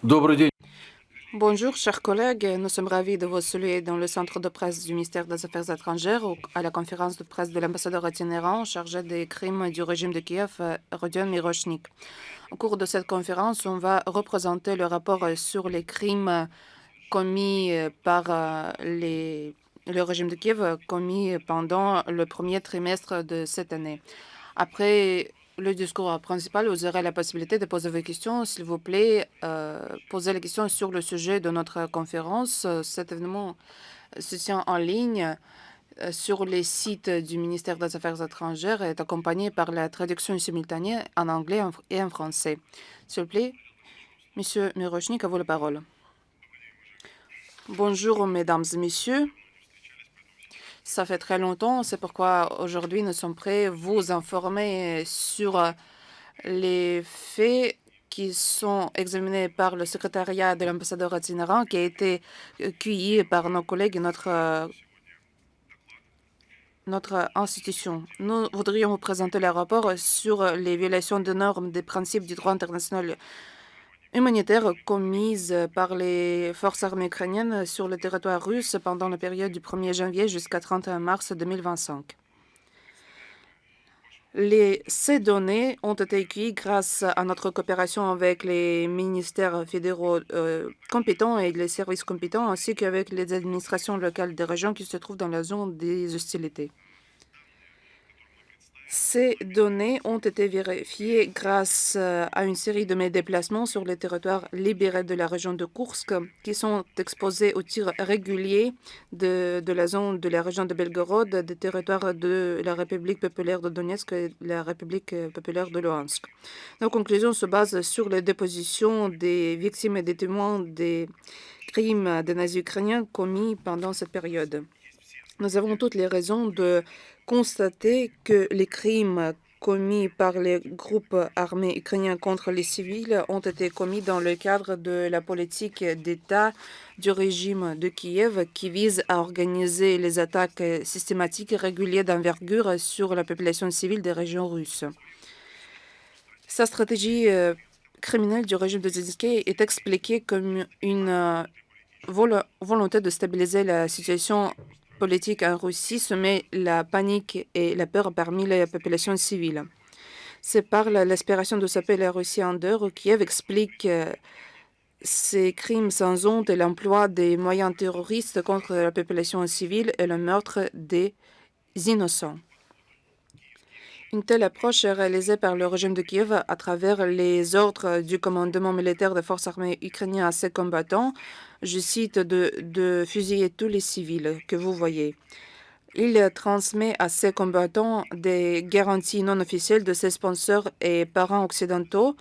Добрый день. Bonjour, chers collègues. Nous sommes ravis de vous saluer dans le centre de presse du ministère des Affaires étrangères à la conférence de presse de l'ambassadeur itinérant chargé des crimes du régime de Kiev, Rodion Mirochnik. Au cours de cette conférence, on va représenter le rapport sur les crimes commis par le régime de Kiev commis pendant le premier trimestre de cette année. Après le discours principal, vous aurez la possibilité de poser vos questions. S'il vous plaît, posez les questions sur le sujet de notre conférence. Cet événement se tient en ligne sur les sites du ministère des Affaires étrangères et est accompagné par la traduction simultanée en anglais et en français. S'il vous plaît, Monsieur Mirochnik, à vous la parole. Bonjour, mesdames et messieurs. Ça fait très longtemps, c'est pourquoi aujourd'hui nous sommes prêts à vous informer sur les faits qui sont examinés par le secrétariat de l'ambassadeur itinérant qui a été cueilli par nos collègues et notre institution. Nous voudrions vous présenter le rapport sur les violations de normes des principes du droit international humanitaire commises par les forces armées ukrainiennes sur le territoire russe pendant la période du 1er janvier jusqu'à 31 mars 2025. Ces données ont été acquises grâce à notre coopération avec les ministères fédéraux compétents et les services compétents, ainsi qu'avec les administrations locales des régions qui se trouvent dans la zone des hostilités. Ces données ont été vérifiées grâce à une série de mes déplacements sur les territoires libérés de la région de Koursk, qui sont exposés aux tirs réguliers de la zone de la région de Belgorod, des territoires de la République populaire de Donetsk et la République populaire de Luhansk. Nos conclusions se basent sur les dépositions des victimes et des témoins des crimes des nazis ukrainiens commis pendant cette période. Nous avons toutes les raisons de constater que les crimes commis par les groupes armés ukrainiens contre les civils ont été commis dans le cadre de la politique d'État du régime de Kiev qui vise à organiser les attaques systématiques et régulières d'envergure sur la population civile des régions russes. Sa stratégie criminelle du régime de Zelensky est expliquée comme une volonté de stabiliser la situation politique en Russie, semer la panique et la peur parmi les populations civiles. C'est par l'aspiration de s'appeler la Russie en deux que Kiev explique ces crimes sans honte et l'emploi des moyens terroristes contre la population civile et le meurtre des innocents. Une telle approche est réalisée par le régime de Kiev à travers les ordres du commandement militaire des forces armées ukrainiennes à ses combattants, je cite, de fusiller tous les civils que vous voyez. Il transmet à ses combattants des garanties non officielles de ses sponsors et parents occidentaux,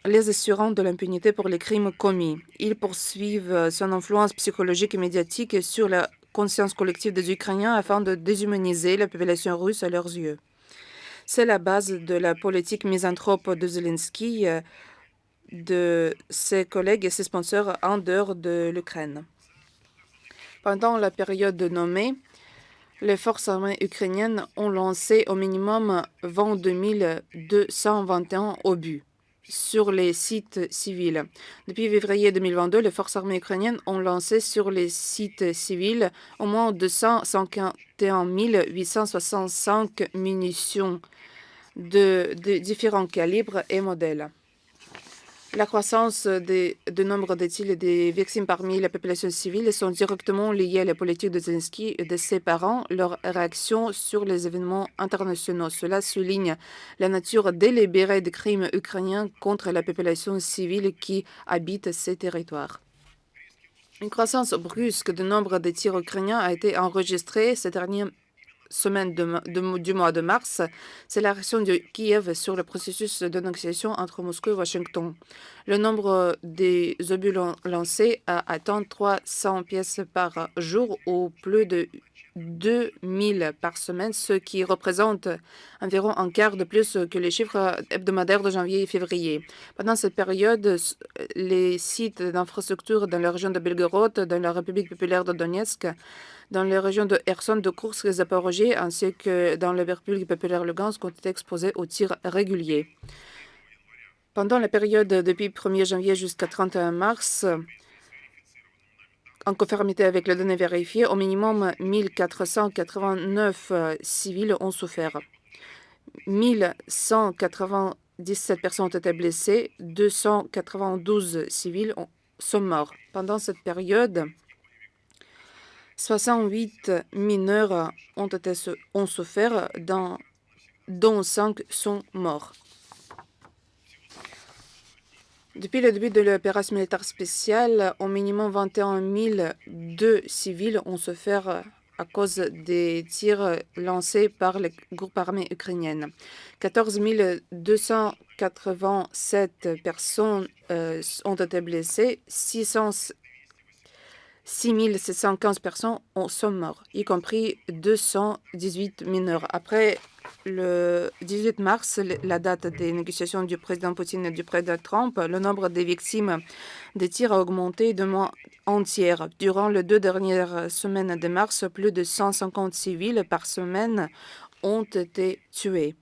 les assurant de l'impunité pour les crimes commis. Ils poursuivent son influence psychologique et médiatique sur la conscience collective des Ukrainiens afin de déshumaniser la population russe à leurs yeux. C'est la base de la politique misanthrope de Zelensky, de ses collègues et ses sponsors en dehors de l'Ukraine. Pendant la période nommée, les forces armées ukrainiennes ont lancé au minimum 22 221 obus sur les sites civils. Depuis février 2022, les forces armées ukrainiennes ont lancé sur les sites civils au moins 251 865 munitions de différents calibres et modèles. La croissance du nombre de tirs et des victimes parmi la population civile sont directement liées à la politique de Zelensky et de ses parents, leur réaction sur les événements internationaux. Cela souligne la nature délibérée des crimes ukrainiens contre la population civile qui habite ces territoires. Une croissance brusque du nombre de tirs ukrainiens a été enregistrée ces dernières semaine du mois de mars, c'est la réaction de Kiev sur le processus de négociation entre Moscou et Washington. Le nombre des obus lancés a atteint 300 pièces par jour ou plus de 2000 par semaine, ce qui représente environ un quart de plus que les chiffres hebdomadaires de janvier et février. Pendant cette période, les sites d'infrastructure dans la région de Belgorod, dans la République populaire de Donetsk, dans les régions de Kherson, de Koursk et Zaporozhye, ainsi que dans la République populaire de Lugansk, ont été exposés aux tirs réguliers. Pendant la période depuis 1er janvier jusqu'à 31 mars, en conformité avec les données vérifiées, au minimum 1489 civils ont souffert. 1197 personnes ont été blessées, 292 civils sont morts. Pendant cette période, 68 mineurs ont souffert, dont 5 sont morts. Depuis le début de l'opération militaire spéciale, au minimum 21 002 civils ont souffert à cause des tirs lancés par les groupes armés ukrainiennes. 14 287 personnes ont été blessées, 6 715 personnes sont mortes, y compris 218 mineurs. Après le 18 mars, la date des négociations du président Poutine et du président Trump, le nombre des victimes des tirs a augmenté de moins entière. Durant les 2 dernières semaines de mars, plus de 150 civils par semaine ont été tués.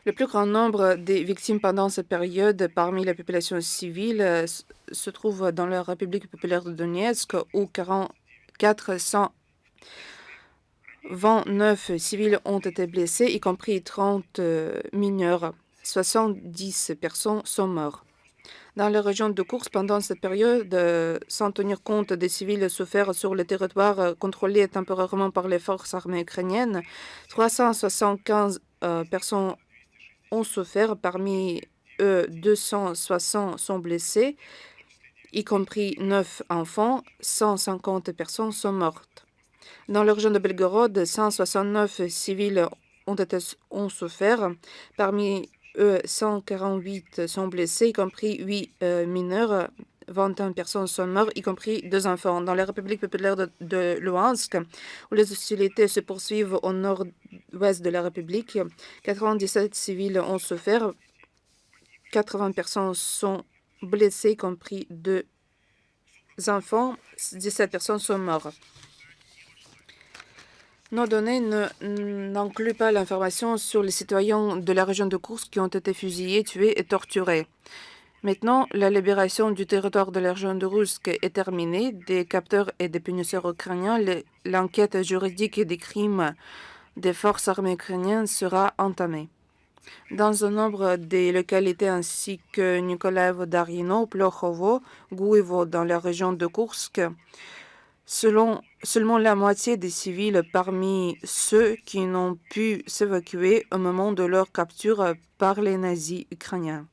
Le plus grand nombre des victimes pendant cette période parmi la population civile se trouve dans la République populaire de Donetsk, où 429 civils ont été blessés, y compris 30 mineurs. 70 personnes sont mortes. Dans la région de Koursk, pendant cette période, sans tenir compte des civils souffert sur le territoire contrôlé temporairement par les forces armées ukrainiennes, 375 personnes ont souffert. Parmi eux, 260 sont blessés, y compris 9 enfants. 150 personnes sont mortes. Dans la région de Belgorod, 169 civils ont souffert. Parmi eux, 148 sont blessés, y compris 8 mineurs. 21 personnes sont mortes, y compris 2 enfants. Dans la République populaire de Luhansk, où les hostilités se poursuivent au nord-ouest de la République, 97 civils ont souffert. 80 personnes sont blessées, y compris 2 enfants. 17 personnes sont mortes. Nos données n'incluent pas l'information sur les citoyens de la région de Koursk qui ont été fusillés, tués et torturés. Maintenant, la libération du territoire de la région de Koursk est terminée. Des capteurs et des punisseurs ukrainiens, l'enquête juridique des crimes des forces armées ukrainiennes sera entamée. Dans un nombre des localités ainsi que Nikolaevo, Darino, Plokhovo, Gouivo dans la région de Koursk, seulement la moitié des civils parmi ceux qui n'ont pu s'évacuer au moment de leur capture par les nazis ukrainiens.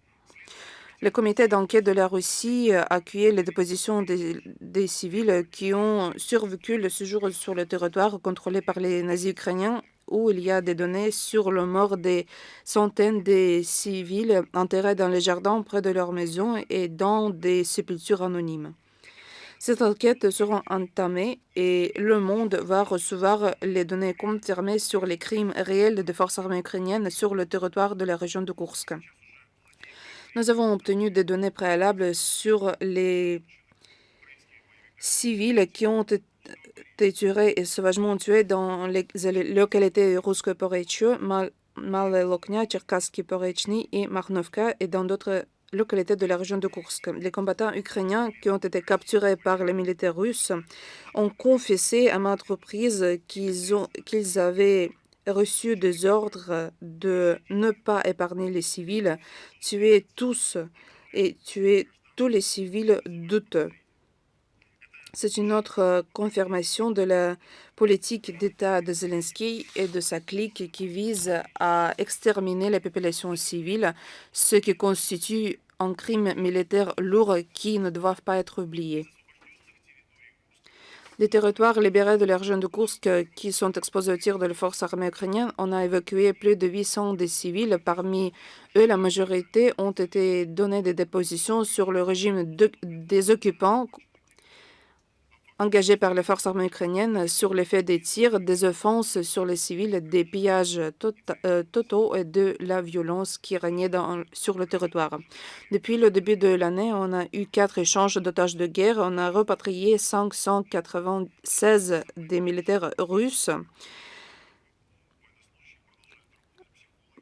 Le comité d'enquête de la Russie a accueilli les dépositions des civils qui ont survécu le séjour sur le territoire contrôlé par les nazis ukrainiens, où il y a des données sur la mort des centaines de civils enterrés dans les jardins près de leur maison et dans des sépultures anonymes. Cette enquête sera entamée et le monde va recevoir les données confirmées sur les crimes réels des forces armées ukrainiennes sur le territoire de la région de Koursk. Nous avons obtenu des données préalables sur les civils qui ont été tués et sauvagement tués dans les localités Rusko-Porechye, Malaya Loknia, Tcherkassky Porechny et Marnovka et dans d'autres localités de la région de Koursk. Les combattants ukrainiens qui ont été capturés par les militaires russes ont confessé à maintes reprises qu'ils avaient reçu des ordres de ne pas épargner les civils, tuer tous les civils douteux. C'est une autre confirmation de la politique d'État de Zelensky et de sa clique qui vise à exterminer la population civile, ce qui constitue un crime militaire lourd qui ne doit pas être oublié. Des territoires libérés de la région de Koursk qui sont exposés aux tirs de la force armée ukrainienne, on a évacué plus de 800 des civils. Parmi eux, la majorité ont été données des dépositions sur le régime des occupants engagés par les forces armées ukrainiennes sur l'effet des tirs, des offenses sur les civils, des pillages totaux et de la violence qui régnait sur le territoire. Depuis le début de l'année, on a eu 4 échanges d'otages de guerre. On a repatrié 596 des militaires russes.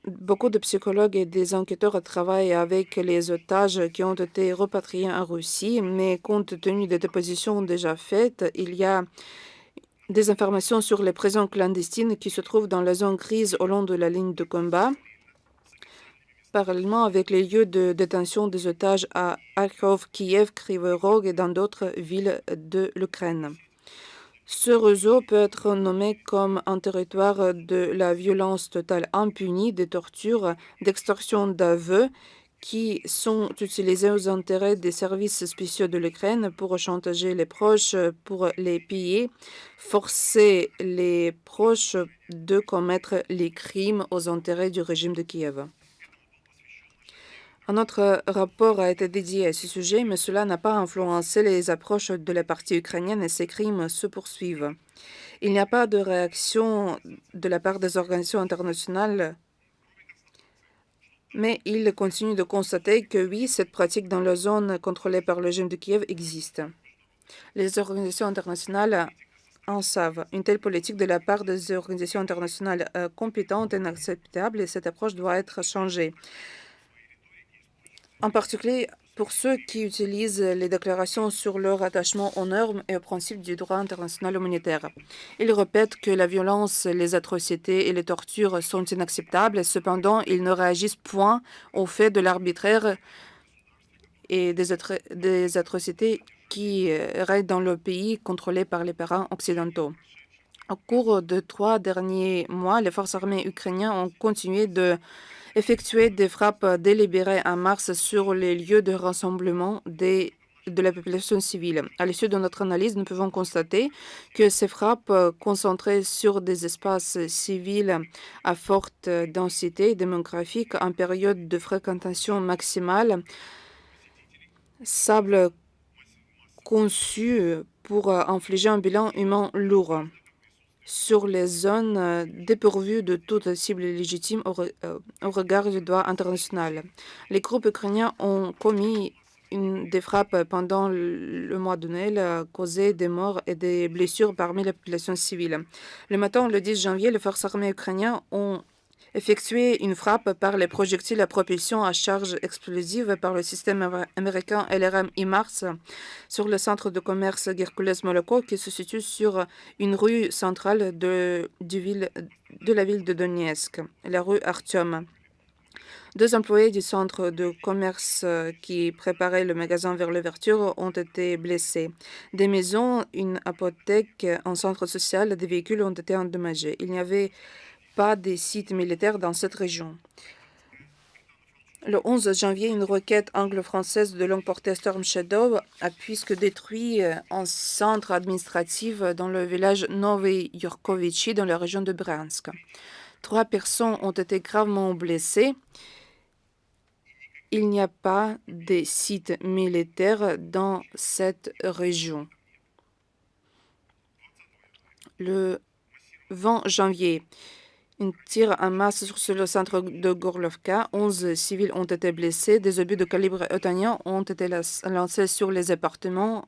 Beaucoup de psychologues et des enquêteurs travaillent avec les otages qui ont été repatriés en Russie, mais compte tenu des dépositions déjà faites, il y a des informations sur les prisons clandestines qui se trouvent dans la zone grise au long de la ligne de combat, parallèlement avec les lieux de détention des otages à Kharkov, Kiev, Kryvyi Rog et dans d'autres villes de l'Ukraine. Ce réseau peut être nommé comme un territoire de la violence totale impunie, des tortures, d'extorsion d'aveux qui sont utilisés aux intérêts des services spéciaux de l'Ukraine pour chantager les proches, pour les piller, forcer les proches de commettre les crimes aux intérêts du régime de Kiev. Un autre rapport a été dédié à ce sujet, mais cela n'a pas influencé les approches de la partie ukrainienne et ces crimes se poursuivent. Il n'y a pas de réaction de la part des organisations internationales, mais ils continuent de constater que oui, cette pratique dans la zone contrôlée par le régime de Kiev existe. Les organisations internationales en savent. Une telle politique de la part des organisations internationales compétentes est inacceptable et cette approche doit être changée. En particulier pour ceux qui utilisent les déclarations sur leur attachement aux normes et aux principes du droit international humanitaire. Ils répètent que la violence, les atrocités et les tortures sont inacceptables. Cependant, ils ne réagissent point au fait de l'arbitraire et des atrocités qui règnent dans le pays contrôlé par les parents occidentaux. Au cours de 3 derniers mois, les forces armées ukrainiennes ont continué de effectuer des frappes délibérées en mars sur les lieux de rassemblement de la population civile. À l'issue de notre analyse, nous pouvons constater que ces frappes concentrées sur des espaces civils à forte densité démographique en période de fréquentation maximale semblent conçues pour infliger un bilan humain lourd sur les zones dépourvues de toute cible légitime au regard du droit international. Les groupes ukrainiens ont commis des frappes pendant le mois de Noël, causé des morts et des blessures parmi la population civile. Le matin, le 10 janvier, les forces armées ukrainiennes ont effectué une frappe par les projectiles à propulsion à charge explosive par le système américain LRM HIMARS sur le centre de commerce Hercules Moloko qui se situe sur une rue centrale de la ville de Donetsk, la rue Artyom. 2 employés du centre de commerce qui préparaient le magasin vers l'ouverture ont été blessés. Des maisons, une apothèque, un centre social, des véhicules ont été endommagés. Il n'y avait pas des sites militaires dans cette région. Le 11 janvier, une roquette anglo-française de longue portée Storm Shadow a puisque détruit un centre administratif dans le village Novy Yorkovichi dans la région de Bryansk. 3 personnes ont été gravement blessées. Il n'y a pas de sites militaires dans cette région. Le 20 janvier, un tir en masse sur le centre de Gorlovka. 11 civils ont été blessés. Des obus de calibre otanian ont été lancés sur les appartements,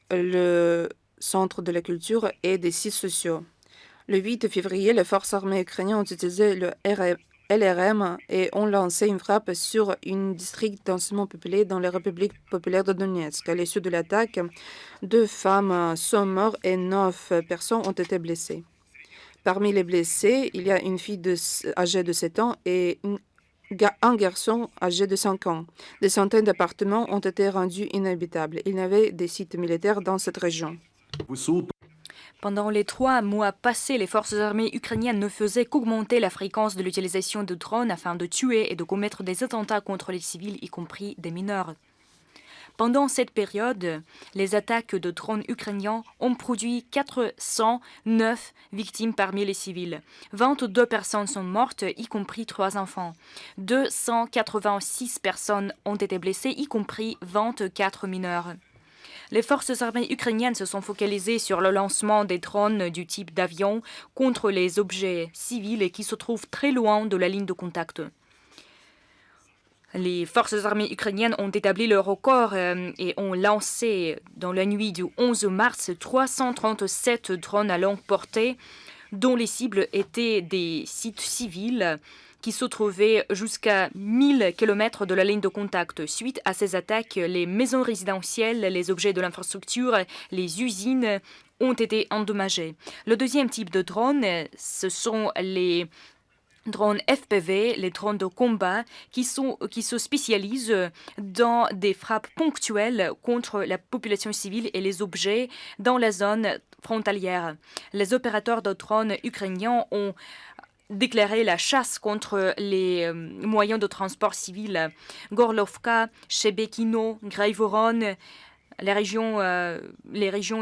le centre de la culture et des sites sociaux. Le 8 février, les forces armées ukrainiennes ont utilisé le LRM et ont lancé une frappe sur un district densément peuplé dans la République populaire de Donetsk. À l'issue de l'attaque, 2 femmes sont mortes et 9 personnes ont été blessées. Parmi les blessés, il y a une fille âgée de 7 ans et un garçon âgé de 5 ans. Des centaines d'appartements ont été rendus inhabitables. Il y avait des sites militaires dans cette région. Pendant les 3 mois passés, les forces armées ukrainiennes ne faisaient qu'augmenter la fréquence de l'utilisation de drones afin de tuer et de commettre des attentats contre les civils, y compris des mineurs. Pendant cette période, les attaques de drones ukrainiens ont produit 409 victimes parmi les civils. 22 personnes sont mortes, y compris 3 enfants. 286 personnes ont été blessées, y compris 24 mineurs. Les forces armées ukrainiennes se sont focalisées sur le lancement des drones du type d'avion contre les objets civils et qui se trouvent très loin de la ligne de contact. Les forces armées ukrainiennes ont établi le record et ont lancé dans la nuit du 11 mars 337 drones à longue portée, dont les cibles étaient des sites civils qui se trouvaient jusqu'à 1000 km de la ligne de contact. Suite à ces attaques, les maisons résidentielles, les objets de l'infrastructure, les usines ont été endommagés. Le deuxième type de drone, ce sont les drones FPV, les drones de combat, qui se spécialisent dans des frappes ponctuelles contre la population civile et les objets dans la zone frontalière. Les opérateurs de drones ukrainiens ont déclaré la chasse contre les moyens de transport civil. Gorlovka, Shebekino, Graivoron, les régions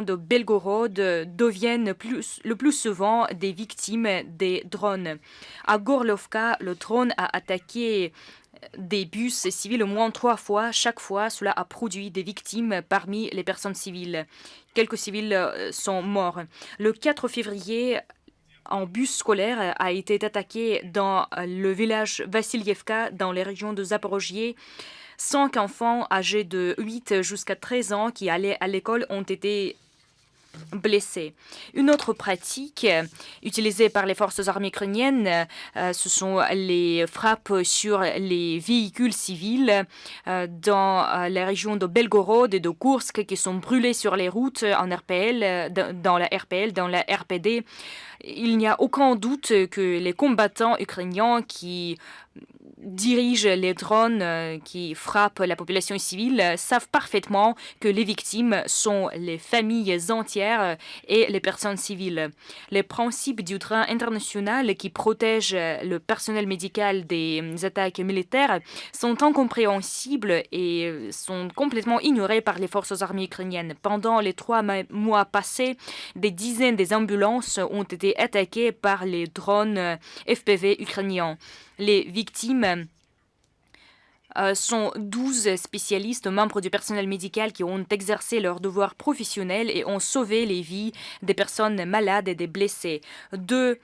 de Belgorod deviennent le plus souvent des victimes des drones. À Gorlovka, le drone a attaqué des bus civils au moins 3 fois. Chaque fois, cela a produit des victimes parmi les personnes civiles. Quelques civils sont morts. Le 4 février, un bus scolaire a été attaqué dans le village Vassilievka, dans les régions de Zaporozhye. 5 enfants âgés de 8 jusqu'à 13 ans qui allaient à l'école ont été blessés. Une autre pratique utilisée par les forces armées ukrainiennes, ce sont les frappes sur les véhicules civils dans les régions de Belgorod et de Kursk qui sont brûlés sur les routes en RPL, dans la RPL, dans la RPD. Il n'y a aucun doute que les combattants ukrainiens qui dirigent les drones qui frappent la population civile savent parfaitement que les victimes sont les familles entières et les personnes civiles. Les principes du droit international qui protègent le personnel médical des attaques militaires sont incompréhensibles et sont complètement ignorés par les forces armées ukrainiennes. Pendant les 3 mois passés, des dizaines d'ambulances ont été attaquées par les drones FPV ukrainiens. Les victimes sont 12 spécialistes, membres du personnel médical qui ont exercé leurs devoirs professionnels et ont sauvé les vies des personnes malades et des blessés. Deux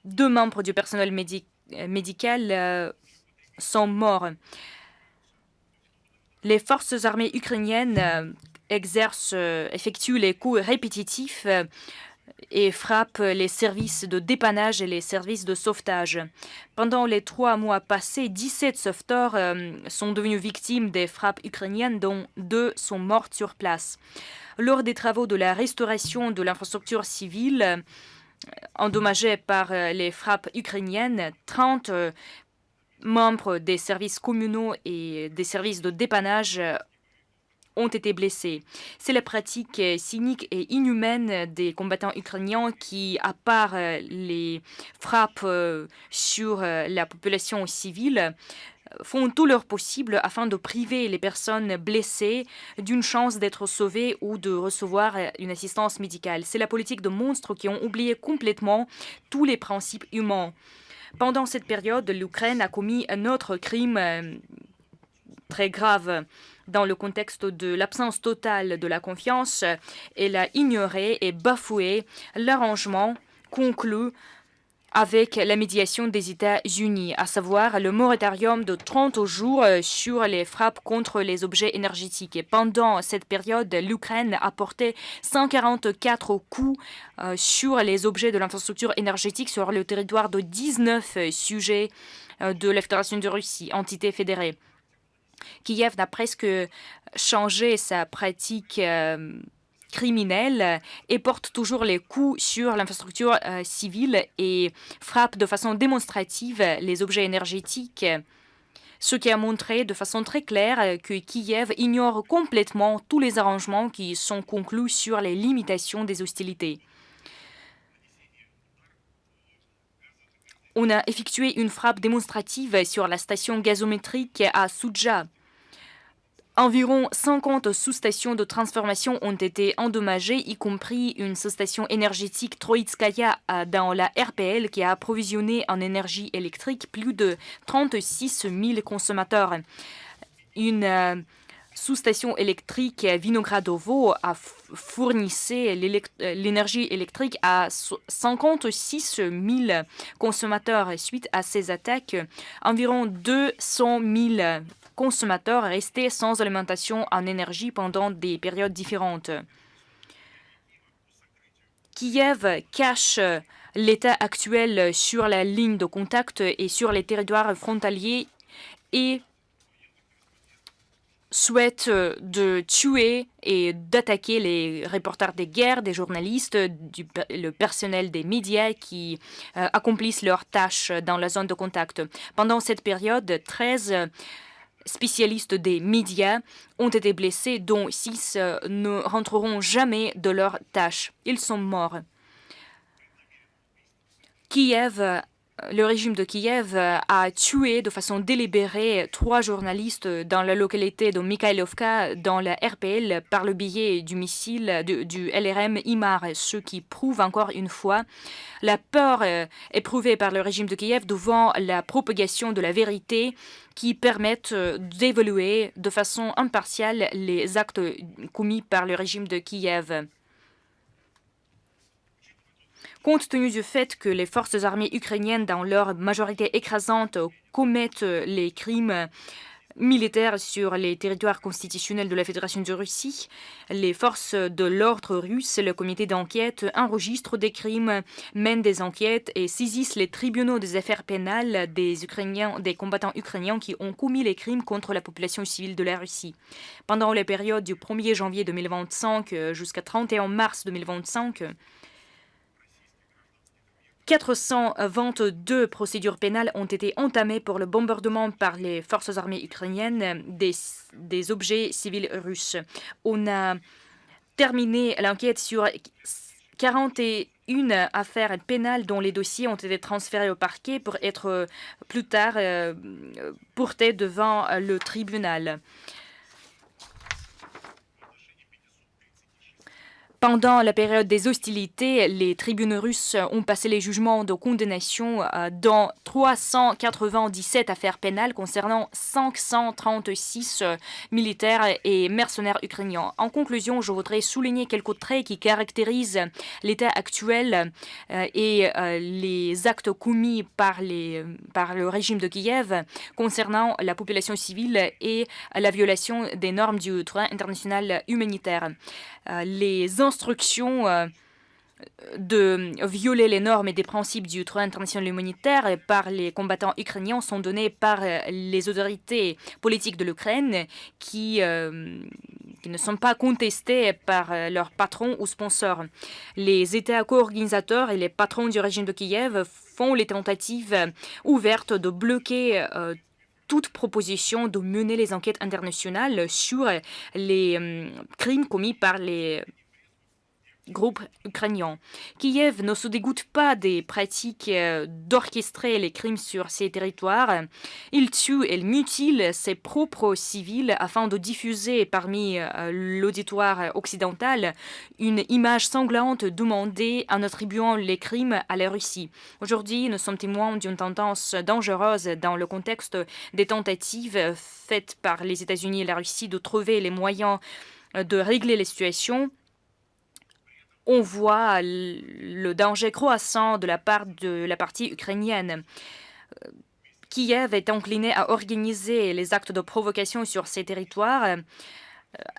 membres du personnel médical sont morts. Les forces armées ukrainiennes effectuent les coups répétitifs et frappe les services de dépannage et les services de sauvetage. Pendant les 3 mois passés, 17 sauveteurs sont devenus victimes des frappes ukrainiennes, dont 2 sont morts sur place. Lors des travaux de la restauration de l'infrastructure civile endommagée par les frappes ukrainiennes, 30 membres des services communaux et des services de dépannage ont été blessés. C'est la pratique cynique et inhumaine des combattants ukrainiens qui, à part les frappes sur la population civile, font tout leur possible afin de priver les personnes blessées d'une chance d'être sauvées ou de recevoir une assistance médicale. C'est la politique de monstres qui ont oublié complètement tous les principes humains. Pendant cette période, l'Ukraine a commis un autre crime très grave. Dans le contexte de l'absence totale de la confiance, elle a ignoré et bafoué l'arrangement conclu avec la médiation des États-Unis, à savoir le moratorium de 30 jours sur les frappes contre les objets énergétiques. Et pendant cette période, l'Ukraine a porté 144 coups sur les objets de l'infrastructure énergétique sur le territoire de 19 sujets de la Fédération de Russie, entité fédérée. Kiev n'a presque changé sa pratique criminelle et porte toujours les coups sur l'infrastructure civile et frappe de façon démonstrative les objets énergétiques, ce qui a montré de façon très claire que Kiev ignore complètement tous les arrangements qui sont conclus sur les limitations des hostilités. On a effectué une frappe démonstrative sur la station gazométrique à Soudja. Environ 50 sous-stations de transformation ont été endommagées, y compris une sous-station énergétique Troïtskaya dans la RPL qui a approvisionné en énergie électrique plus de 36 000 consommateurs. Une sous-station électrique Vinogradovo a fournissait l'énergie électrique à 56 000 consommateurs. Suite à ces attaques, environ 200 000 consommateurs restaient sans alimentation en énergie pendant des périodes différentes. Kiev cache l'état actuel sur la ligne de contact et sur les territoires frontaliers et souhaite de tuer et d'attaquer les reporters des guerres, des journalistes, le personnel des médias qui accomplissent leurs tâches dans la zone de contact. Pendant cette période, 13 spécialistes des médias ont été blessés, dont 6 ne rentreront jamais de leurs tâches. Ils sont morts. Le régime de Kiev a tué de façon délibérée 3 journalistes dans la localité de Mikhailovka dans la RPL par le biais du missile du LRM HIMARS, ce qui prouve encore une fois la peur éprouvée par le régime de Kiev devant la propagation de la vérité qui permettent d'évaluer de façon impartiale les actes commis par le régime de Kiev. Compte tenu du fait que les forces armées ukrainiennes, dans leur majorité écrasante, commettent les crimes militaires sur les territoires constitutionnels de la Fédération de Russie, les forces de l'ordre russe, le comité d'enquête, enregistrent des crimes, mènent des enquêtes et saisissent les tribunaux des affaires pénales des combattants ukrainiens qui ont commis les crimes contre la population civile de la Russie. Pendant les périodes du 1er janvier 2025 jusqu'à 31 mars 2025, 422 procédures pénales ont été entamées pour le bombardement par les forces armées ukrainiennes des objets civils russes. On a terminé l'enquête sur 41 affaires pénales dont les dossiers ont été transférés au parquet pour être plus tard portés devant le tribunal. Pendant la période des hostilités, les tribunaux russes ont passé les jugements de condamnation dans 397 affaires pénales concernant 536 militaires et mercenaires ukrainiens. En conclusion, je voudrais souligner quelques traits qui caractérisent l'état actuel et les actes commis par le régime de Kiev concernant la population civile et la violation des normes du droit international humanitaire. Les instructions de violer les normes et des principes du droit international humanitaire par les combattants ukrainiens sont données par les autorités politiques de l'Ukraine qui ne sont pas contestées par leurs patrons ou sponsors. Les États co-organisateurs et les patrons du régime de Kiev font les tentatives ouvertes de bloquer toute proposition de mener les enquêtes internationales sur les crimes commis par les groupes ukrainiens. Kiev ne se dégoûte pas des pratiques d'orchestrer les crimes sur ses territoires. Il tue et mutile ses propres civils afin de diffuser parmi l'auditoire occidental une image sanglante demandée en attribuant les crimes à la Russie. Aujourd'hui, nous sommes témoins d'une tendance dangereuse dans le contexte des tentatives faites par les États-Unis et la Russie de trouver les moyens de régler les situations. On voit le danger croissant de la part de la partie ukrainienne. Kiev est incliné à organiser les actes de provocation sur ses territoires,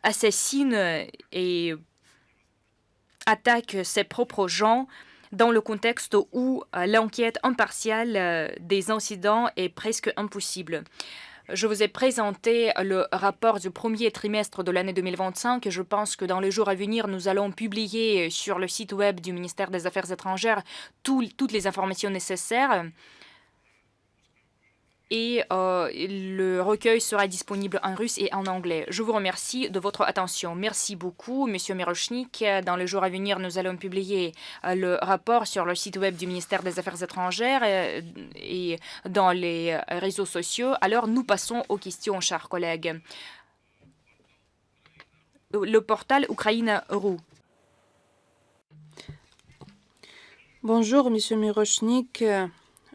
assassine et attaque ses propres gens dans le contexte où l'enquête impartiale des incidents est presque impossible. Je vous ai présenté le rapport du premier trimestre de l'année 2025. Je pense que dans les jours à venir, nous allons publier sur le site web du ministère des Affaires étrangères toutes les informations nécessaires. Et le recueil sera disponible en russe et en anglais. Je vous remercie de votre attention. Merci beaucoup, Monsieur Mirochnik. Dans les jours à venir, nous allons publier le rapport sur le site web du ministère des Affaires étrangères et dans les réseaux sociaux. Alors, nous passons aux questions, chers collègues. Le portal Ukraine.ru. Bonjour, Monsieur Mirochnik.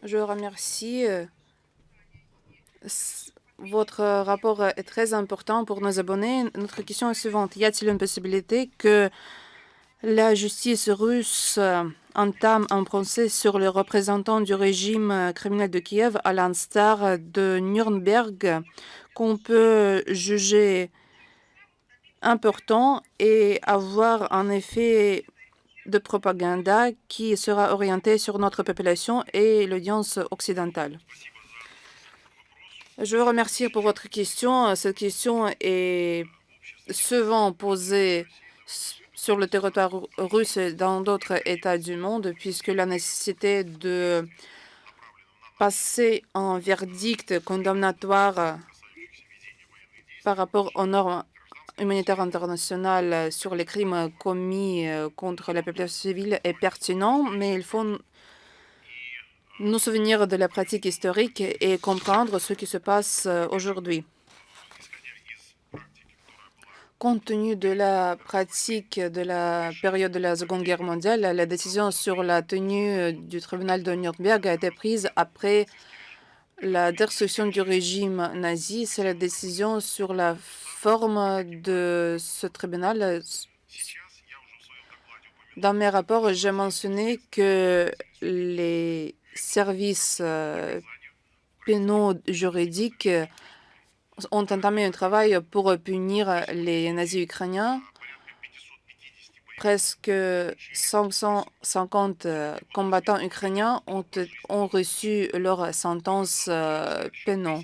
Je remercie. Votre rapport est très important pour nos abonnés. Notre question est suivante. Y a-t-il une possibilité que la justice russe entame un procès sur les représentants du régime criminel de Kiev, à l'instar de Nuremberg, qu'on peut juger important et avoir un effet de propagande qui sera orientée sur notre population et l'audience occidentale. Je vous remercie pour votre question. Cette question est souvent posée sur le territoire russe et dans d'autres États du monde, puisque la nécessité de passer un verdict condamnatoire par rapport aux normes humanitaires internationales sur les crimes commis contre la population civile est pertinent, mais il faut nous souvenir de la pratique historique et comprendre ce qui se passe aujourd'hui. Compte tenu de la pratique de la période de la Seconde Guerre mondiale, la décision sur la tenue du tribunal de Nuremberg a été prise après la destruction du régime nazi. C'est la décision sur la forme de ce tribunal. Dans mes rapports, j'ai mentionné que les services pénaux juridiques ont entamé un travail pour punir les nazis ukrainiens. Presque 550 combattants ukrainiens ont reçu leur sentence pénale.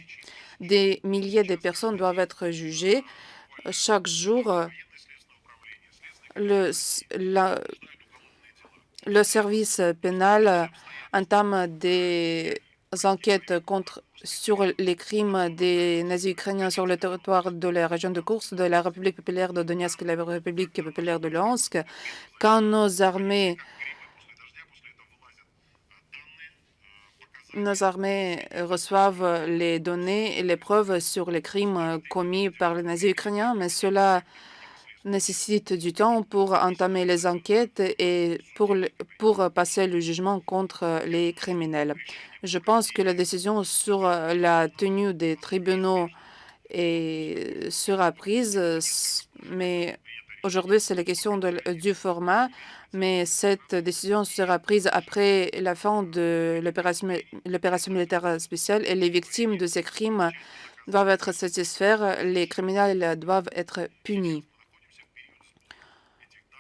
Des milliers de personnes doivent être jugées. Chaque jour, le service pénal entame des enquêtes sur les crimes des nazis ukrainiens sur le territoire de la région de Koursk, de la République populaire de Donetsk et la République populaire de Luhansk. Quand nos armées reçoivent les données et les preuves sur les crimes commis par les nazis ukrainiens, mais cela nécessite du temps pour entamer les enquêtes et pour passer le jugement contre les criminels. Je pense que la décision sur la tenue des tribunaux sera prise, mais aujourd'hui, c'est la question du format, mais cette décision sera prise après la fin de l'opération militaire spéciale et les victimes de ces crimes doivent être satisfaites. Les criminels doivent être punis.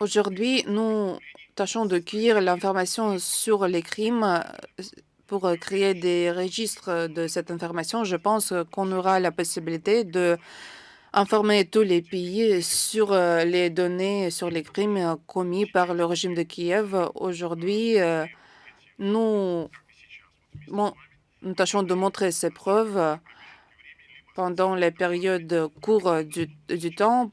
Aujourd'hui, nous tâchons de cueillir l'information sur les crimes pour créer des registres de cette information. Je pense qu'on aura la possibilité d'informer tous les pays sur les données sur les crimes commis par le régime de Kiev. Aujourd'hui, nous tâchons de montrer ces preuves pendant les périodes courtes du temps,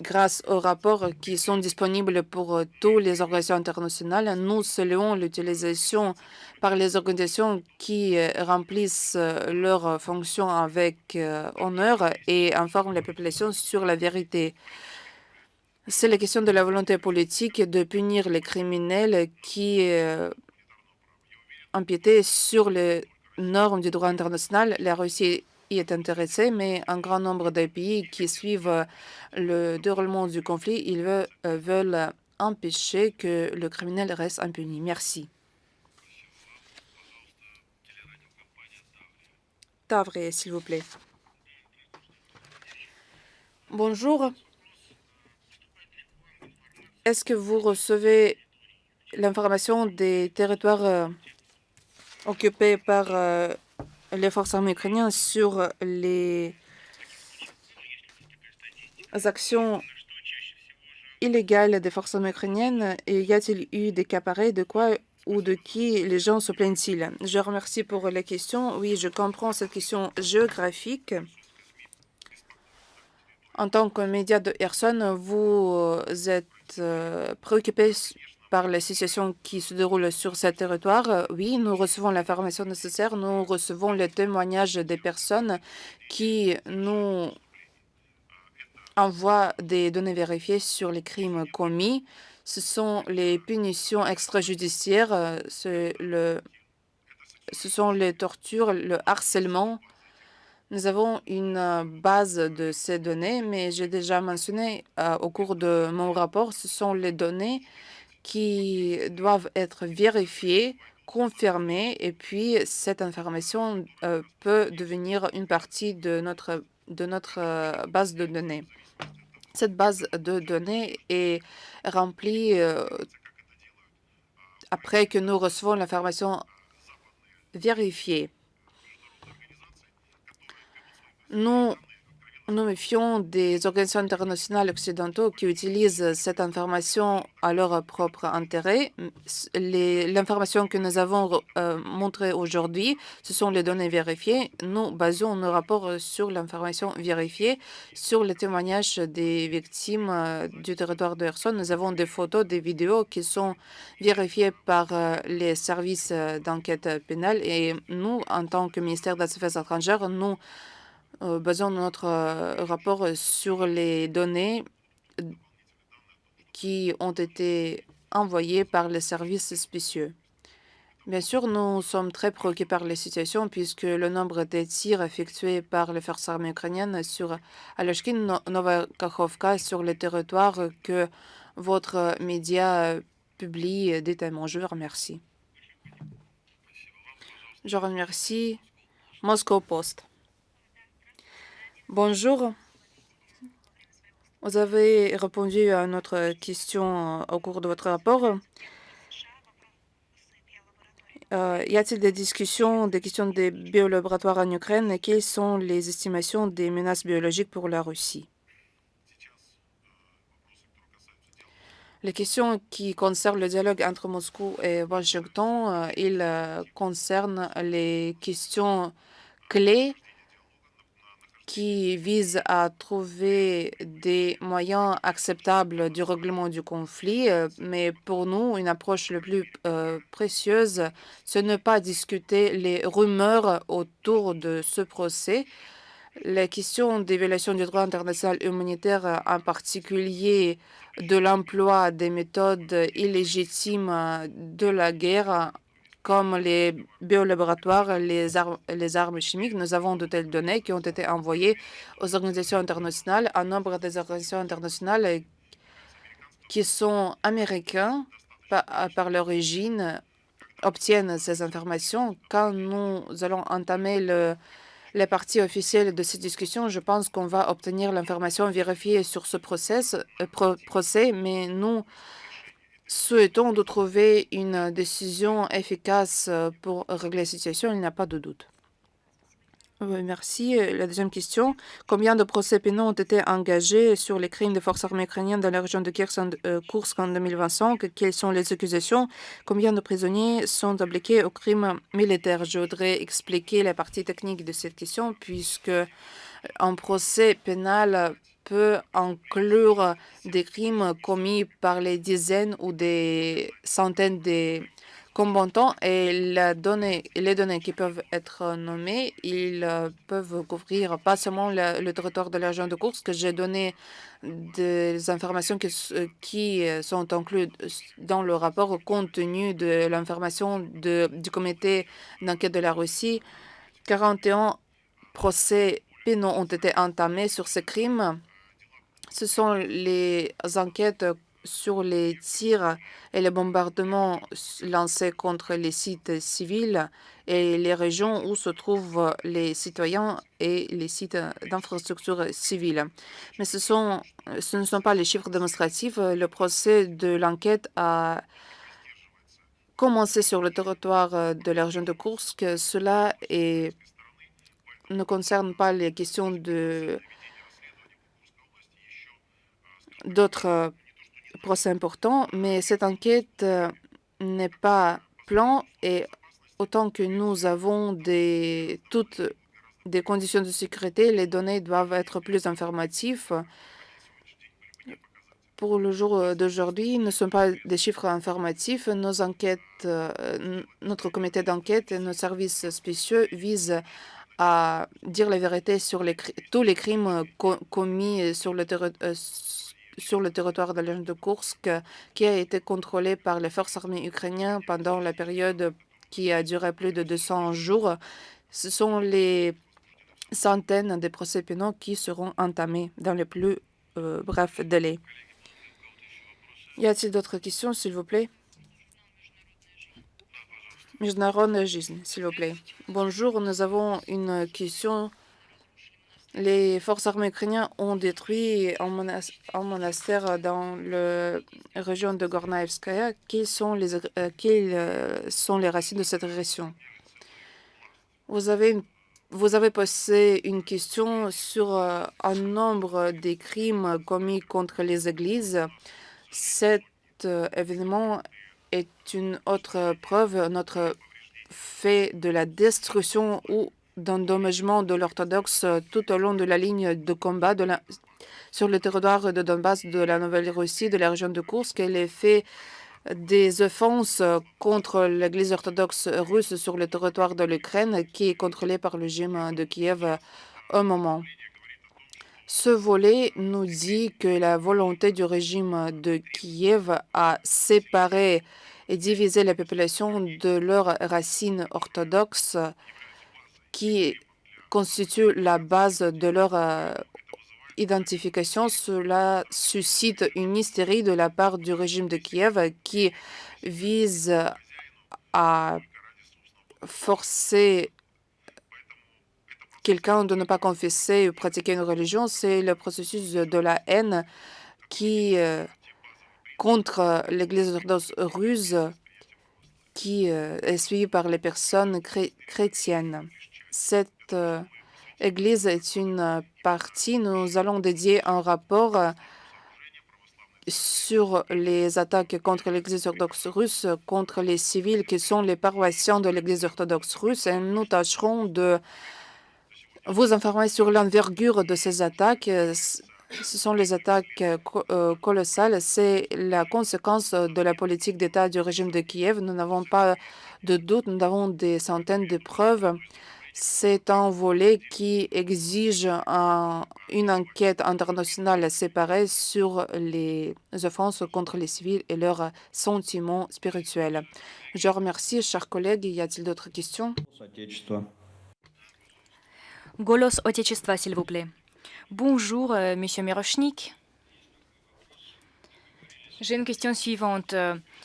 grâce aux rapports qui sont disponibles pour toutes les organisations internationales. Nous saluons l'utilisation par les organisations qui remplissent leurs fonctions avec honneur et informent la population sur la vérité. C'est la question de la volonté politique de punir les criminels qui empiétaient sur les normes du droit international. La Russie y est intéressée, mais un grand nombre de pays qui suivent le déroulement du conflit, ils veulent empêcher que le criminel reste impuni. Merci. Tavre, s'il vous plaît. Bonjour. Est-ce que vous recevez l'information des territoires occupés par les forces armées ukrainiennes sur les actions illégales des forces armées ukrainiennes? Et y a-t-il eu des cas pareils? De quoi ou de qui les gens se plaignent-ils? Je remercie pour la question. Oui, je comprends cette question géographique. En tant que média de Kherson, vous êtes préoccupé par la situation qui se déroule sur ce territoire. Oui, nous recevons l'information nécessaire. Nous recevons les témoignages des personnes qui nous envoient des données vérifiées sur les crimes commis. Ce sont les punitions extrajudiciaires, ce sont les tortures, le harcèlement. Nous avons une base de ces données, mais j'ai déjà mentionné au cours de mon rapport, ce sont les données qui doivent être vérifiées, confirmées, et puis cette information peut devenir une partie de notre base de données. Cette base de données est remplie après que nous recevons l'information vérifiée. Nous nous méfions des organisations internationales occidentaux qui utilisent cette information à leur propre intérêt. L'information que nous avons montrée aujourd'hui, ce sont les données vérifiées. Nous basons nos rapports sur l'information vérifiée, sur les témoignages des victimes du territoire de Kherson. Nous avons des photos, des vidéos qui sont vérifiées par les services d'enquête pénale. Et nous, en tant que ministère des Affaires étrangères, nous basons notre rapport sur les données qui ont été envoyées par les services spéciaux. Bien sûr, nous sommes très préoccupés par la situation puisque le nombre de tirs effectués par les forces armées ukrainiennes sur Alachkin, Novakhovka, sur le territoire que votre média publie détaillement. Je vous remercie. Je remercie Moscow Post. Bonjour. Vous avez répondu à notre question au cours de votre rapport. Y a-t-il des discussions, des questions des biolaboratoires en Ukraine et quelles sont les estimations des menaces biologiques pour la Russie? Les questions qui concernent le dialogue entre Moscou et Washington, ils concernent les questions clés qui vise à trouver des moyens acceptables du règlement du conflit. Mais pour nous, une approche la plus précieuse, ce n'est pas discuter les rumeurs autour de ce procès. La question des violations du droit international humanitaire, en particulier de l'emploi des méthodes illégitimes de la guerre, comme les biolaboratoires, les armes chimiques. Nous avons de telles données qui ont été envoyées aux organisations internationales. Un nombre des organisations internationales qui sont américains par l'origine obtiennent ces informations. Quand nous allons entamer les parties officielles de ces discussions, je pense qu'on va obtenir l'information vérifiée sur ce procès, mais nous souhaitons de trouver une décision efficace pour régler la situation, il n'y a pas de doute. Oui, merci. La deuxième question. Combien de procès pénaux ont été engagés sur les crimes des forces armées ukrainiennes dans la région de Kursk en 2025? Quelles sont les accusations? Combien de prisonniers sont impliqués aux crimes militaires? Je voudrais expliquer la partie technique de cette question puisque un procès pénal peut inclure des crimes commis par les dizaines ou des centaines de combattants et les données qui peuvent être nommées, ils peuvent couvrir pas seulement le territoire de la région de Kursk. J'ai donné des informations qui sont incluses dans le rapport compte tenu de l'information du comité d'enquête de la Russie. 41 procès pénaux ont été entamés sur ces crimes. Ce sont les enquêtes sur les tirs et les bombardements lancés contre les sites civils et les régions où se trouvent les citoyens et les sites d'infrastructures civiles. Mais ce ne sont pas les chiffres démonstratifs. Le procès de l'enquête a commencé sur le territoire de la région de Kursk. Cela ne concerne pas les questions d'autres procès importants, mais cette enquête n'est pas plan et autant que nous avons toutes des conditions de sécurité, les données doivent être plus informatives. Pour le jour d'aujourd'hui, ne sont pas des chiffres informatifs. Nos enquêtes, notre comité d'enquête et nos services spéciaux visent à dire la vérité sur tous les crimes commis sur le territoire de la région de Kursk, qui a été contrôlé par les forces armées ukrainiennes pendant la période qui a duré plus de 200 jours. Ce sont les centaines de procès pénaux qui seront entamés dans les plus brefs délais. Y a-t-il d'autres questions, s'il vous plaît? Международная жизнь, s'il vous plaît. Bonjour, nous avons une question Les forces armées ukrainiennes ont détruit un monastère dans la région de Gornaevskaya. Quelles sont les racines de cette agression? Vous avez posé une question sur un nombre des crimes commis contre les églises. Cet événement est une autre preuve, notre fait de la destruction ou d'endommagement de l'orthodoxe tout au long de la ligne de combat sur le territoire de Donbass, de la Nouvelle-Russie, de la région de Koursk, et les faits des offenses contre l'Église orthodoxe russe sur le territoire de l'Ukraine qui est contrôlé par le régime de Kiev au moment. Ce volet nous dit que la volonté du régime de Kiev à séparer et diviser la population de leurs racines orthodoxes qui constituent la base de leur identification, cela suscite une hystérie de la part du régime de Kiev qui vise à forcer quelqu'un de ne pas confesser ou pratiquer une religion. C'est le processus de la haine qui contre l'Église orthodoxe russe qui est suivi par les personnes chrétiennes. Cette Église est une partie. Nous allons dédier un rapport sur les attaques contre l'Église orthodoxe russe, contre les civils qui sont les paroissiens de l'Église orthodoxe russe, et nous tâcherons de vous informer sur l'envergure de ces attaques. Ce sont les attaques colossales. C'est la conséquence de la politique d'État du régime de Kiev. Nous n'avons pas de doute. Nous avons des centaines de preuves. C'est un volet qui exige une enquête internationale séparée sur les offenses contre les civils et leurs sentiments spirituels. Je remercie, chers collègues. Y a-t-il d'autres questions? Golos Otечества, s'il vous plaît. Bonjour, Monsieur Mirochnik. J'ai une question suivante.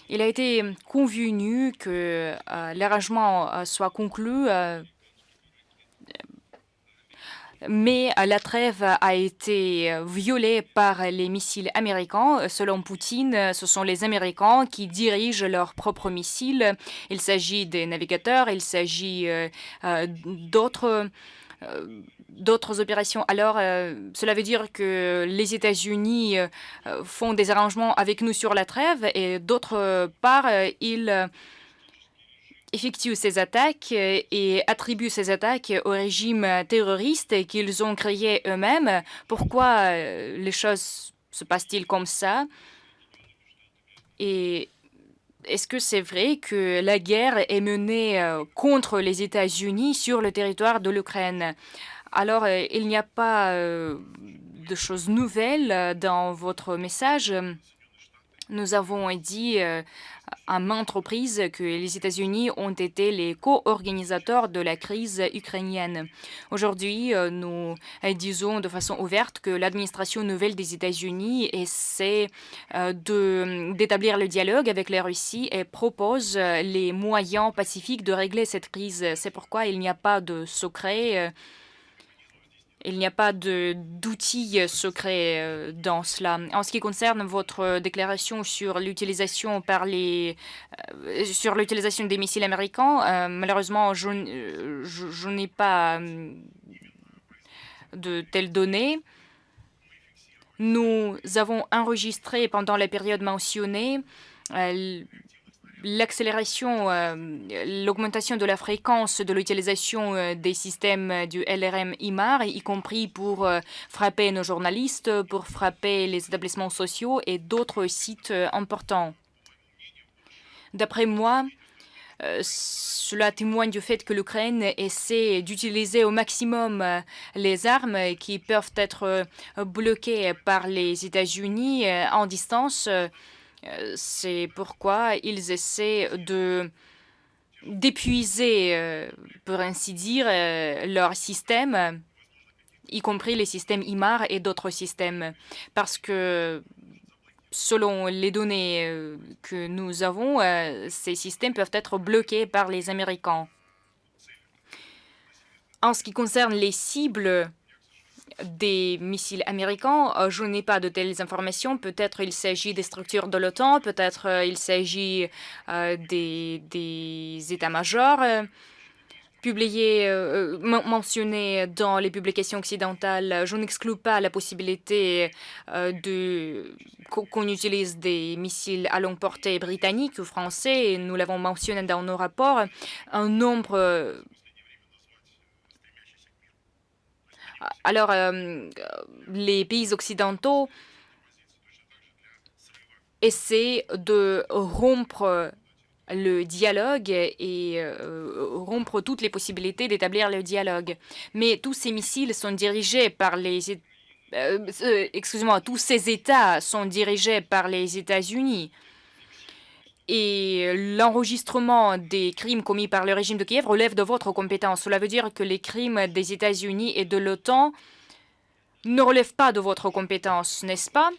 Il a été convenu que l'arrangement soit conclu, mais la trêve a été violée par les missiles américains. Selon Poutine, ce sont les Américains qui dirigent leurs propres missiles. Il s'agit des navigateurs, il s'agit d'autres opérations. Alors, cela veut dire que les États-Unis font des arrangements avec nous sur la trêve et d'autre part, ils effectuent ces attaques et attribuent ces attaques au régime terroriste qu'ils ont créé eux-mêmes. Pourquoi les choses se passent-ils comme ça? Et est-ce que c'est vrai que la guerre est menée contre les États-Unis sur le territoire de l'Ukraine? Alors, il n'y a pas de choses nouvelles dans votre message. Nous avons dit à maintes reprises que les États-Unis ont été les co-organisateurs de la crise ukrainienne. Aujourd'hui, nous disons de façon ouverte que l'administration nouvelle des États-Unis essaie d'établir le dialogue avec la Russie et propose les moyens pacifiques de régler cette crise. C'est pourquoi il n'y a pas de secret. Il n'y a pas d'outils secrets dans cela. En ce qui concerne votre déclaration sur l'utilisation sur l'utilisation des missiles américains, malheureusement, je n'ai pas de telles données. Nous avons enregistré pendant la période mentionnée l'augmentation de la fréquence de l'utilisation des systèmes du LRM IMAR, y compris pour frapper nos journalistes, pour frapper les établissements sociaux et d'autres sites importants. D'après moi, cela témoigne du fait que l'Ukraine essaie d'utiliser au maximum les armes qui peuvent être bloquées par les États-Unis en distance. C'est pourquoi ils essaient d'épuiser, pour ainsi dire, leur système, y compris les systèmes IMAR et d'autres systèmes. Parce que, selon les données que nous avons, ces systèmes peuvent être bloqués par les Américains. En ce qui concerne les cibles des missiles américains. Je n'ai pas de telles informations. Peut-être il s'agit des structures de l'OTAN, peut-être il s'agit des états-majors mentionnés dans les publications occidentales. Je n'exclus pas la possibilité qu'on utilise des missiles à longue portée britanniques ou français. Nous l'avons mentionné dans nos rapports. Un nombre Alors, les pays occidentaux essaient de rompre le dialogue et rompre toutes les possibilités d'établir le dialogue. Mais tous ces missiles sont dirigés par tous ces États sont dirigés par les États-Unis. Et l'enregistrement des crimes commis par le régime de Kiev relève de votre compétence. Cela veut dire que les crimes des États-Unis et de l'OTAN ne relèvent pas de votre compétence, n'est-ce pas?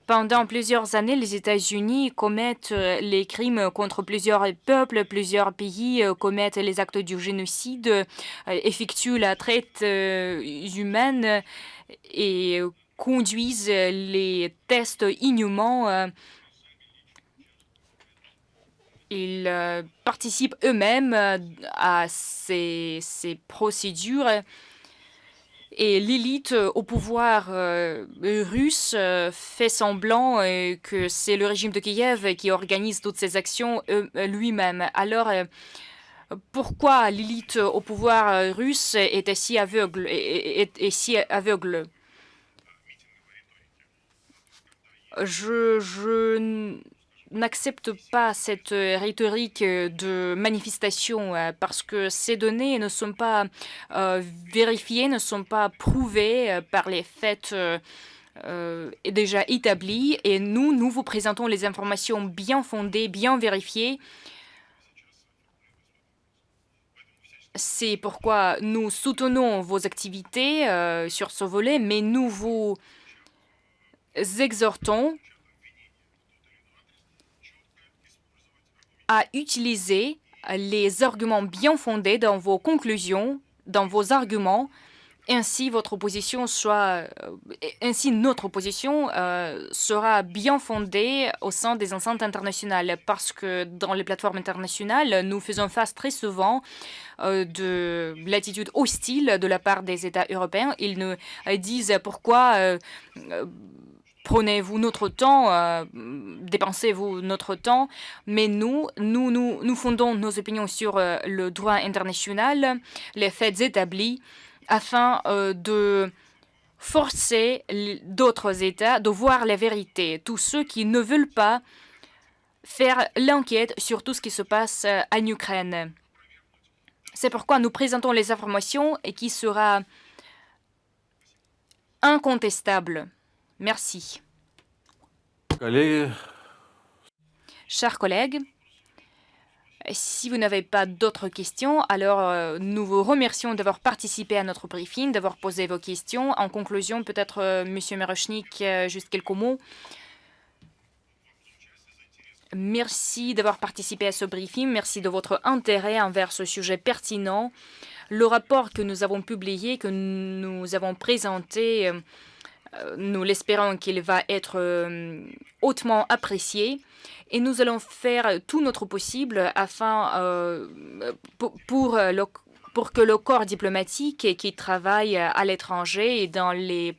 Pendant plusieurs années, les États-Unis commettent les crimes contre plusieurs peuples, plusieurs pays commettent les actes du génocide, effectuent la traite humaine et conduisent les tests inhumains. Ils participent eux-mêmes à ces procédures. Et l'élite au pouvoir russe fait semblant que c'est le régime de Kiev qui organise toutes ces actions lui-même. Alors, pourquoi l'élite au pouvoir russe est si aveugle Je n'accepte pas cette rhétorique de manifestation parce que ces données ne sont pas vérifiées, ne sont pas prouvées par les faits déjà établis. Et nous vous présentons les informations bien fondées, bien vérifiées. C'est pourquoi nous soutenons vos activités sur ce volet, mais nous vous exhortons à utiliser les arguments bien fondés dans vos conclusions, dans vos arguments, ainsi notre position sera bien fondée au sein des enceintes internationales, parce que dans les plateformes internationales, nous faisons face très souvent de l'attitude hostile de la part des États européens. Ils nous disent pourquoi prenez-vous notre temps, dépensez-vous notre temps, mais nous fondons nos opinions sur le droit international, les faits établis, afin de forcer d'autres États de voir la vérité, tous ceux qui ne veulent pas faire l'enquête sur tout ce qui se passe en Ukraine. C'est pourquoi nous présentons les informations et qui sera incontestable. Merci. Chers collègues, si vous n'avez pas d'autres questions, alors nous vous remercions d'avoir participé à notre briefing, d'avoir posé vos questions. En conclusion, peut-être, Monsieur Mirochnik, juste quelques mots. Merci d'avoir participé à ce briefing. Merci de votre intérêt envers ce sujet pertinent. Le rapport que nous avons publié, que nous avons présenté, nous l'espérons qu'il va être hautement apprécié. Et nous allons faire tout notre possible afin pour que le corps diplomatique qui travaille à l'étranger et dans les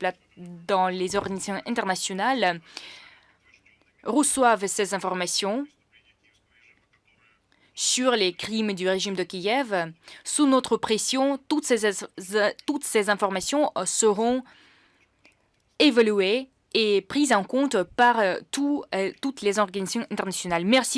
organisations internationales reçoivent ces informations sur les crimes du régime de Kiev. Sous notre pression, toutes ces informations seront évaluées et prises en compte par toutes les organisations internationales. Merci.